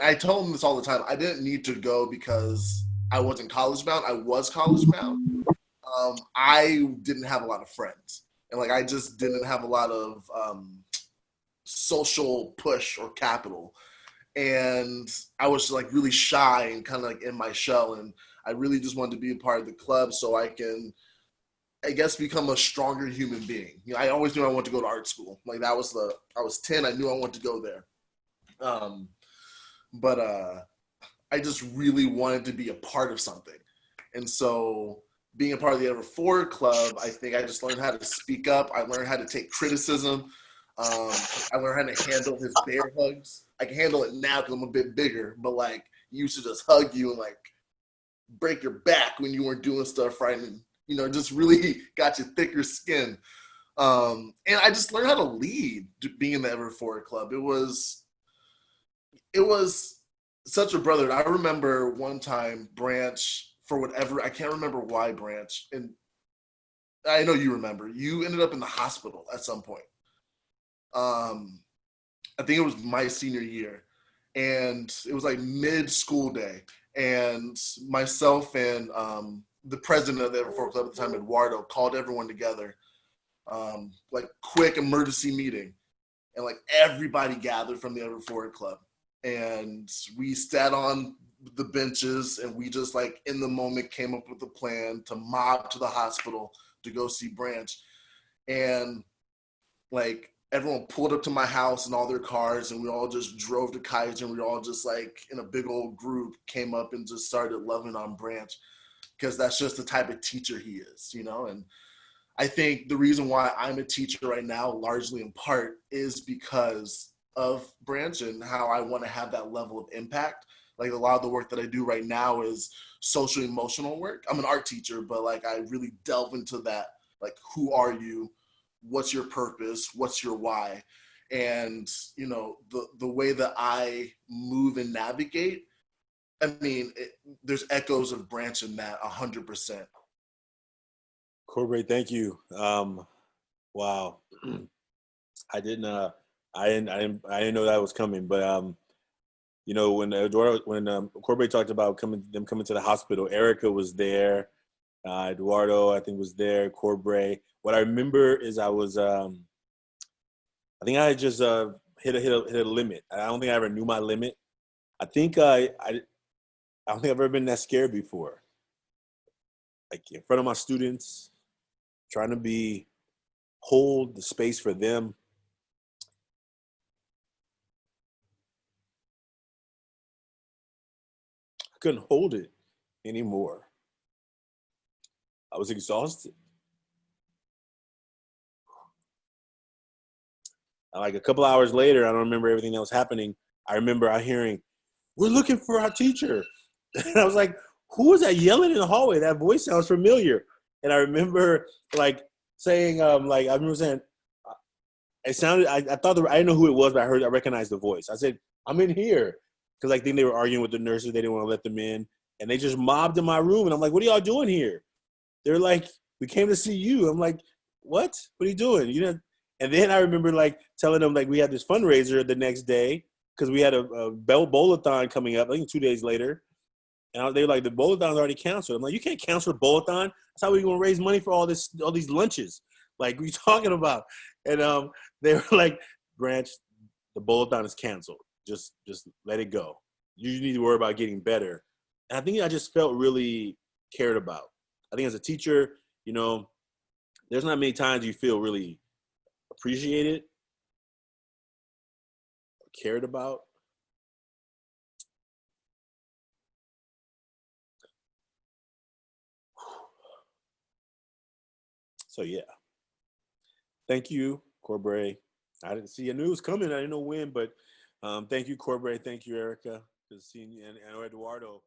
I tell them this all the time. I didn't need to go because I wasn't college bound. I was college bound. I didn't have a lot of friends, and like I just didn't have a lot of social push or capital. And I was like really shy and kind of like in my shell, and I really just wanted to be a part of the club so I can, I guess, become a stronger human being. You know, I always knew I wanted to go to art school. Like that was the I was 10. I knew I wanted to go there. Um, but I just really wanted to be a part of something. And so being a part of the Ever Forward Club, I think I just learned how to speak up. I learned how to take criticism. I learned how to handle his bear hugs. I can handle it now because I'm a bit bigger, but like you used to just hug you and like break your back when you weren't doing stuff right, and just really got you thicker skin. And I just learned how to lead being in the Ever Forward Club. It was such a brother. I remember one time Branch, for whatever, I can't remember why, Branch, and I know you remember, you ended up in the hospital at some point. Um, I think it was my senior year, and it was like mid school day, and myself and the president of the Everforth Club at the time, Eduardo, called everyone together, like quick emergency meeting, and like everybody gathered from the Everforth Club, and we sat on the benches, and we just like in the moment came up with a plan to mob to the hospital to go see Branch, and like everyone pulled up to my house in all their cars, and we all just drove to Kaiser, and we all just like in a big old group came up and just started loving on Branch, because that's just the type of teacher he is. And I think the reason why I'm a teacher right now, largely in part, is because of Branch and how I want to have that level of impact. Like a lot of the work that I do right now is social emotional work. I'm an art teacher, but like I really delve into that. Like, who are you? What's your purpose? What's your why? And the way that I move and navigate. I mean, there's echoes of Branch in that 100%. Corbrae, thank you. Wow. I didn't I didn't know that was coming, but when Eduardo, when Corbrae talked about coming to the hospital, Erica was there, Eduardo I think was there, Corbrae. What I remember is I think I had just hit a limit. I don't think I ever knew my limit. I think I don't think I've ever been that scared before. Like in front of my students, trying to hold the space for them. I couldn't hold it anymore. I was exhausted. And like a couple hours later, I don't remember everything that was happening. I remember I hearing, "We're looking for our teacher." And I was like, who was that yelling in the hallway? That voice sounds familiar. And I remember like saying, I remember saying, it sounded, I thought, I didn't know who it was, but I recognized the voice. I said, "I'm in here." Because I think they were arguing with the nurses. They didn't want to let them in. And they just mobbed in my room. And I'm like, "What are y'all doing here?" They're like, "We came to see you." I'm like, "What? What are you doing?" And then I remember like telling them like we had this fundraiser the next day because we had a bowl-a-thon coming up, I think 2 days later. And they were like, "The bowl-a-thon's already canceled." I'm like, "You can't cancel a bowl-a-thon. That's how we're going to raise money for all these lunches. Like, what are you talking about?" And they were like, "Branch, the bowl-a-thon is canceled. Just let it go. You need to worry about getting better." And I think I just felt really cared about. I think as a teacher, there's not many times you feel really appreciated, cared about. So yeah, thank you, Corbrae. I didn't see. I knew it was coming. I didn't know when, but thank you, Corbrae. Thank you, Erica. Good seeing you, and Eduardo.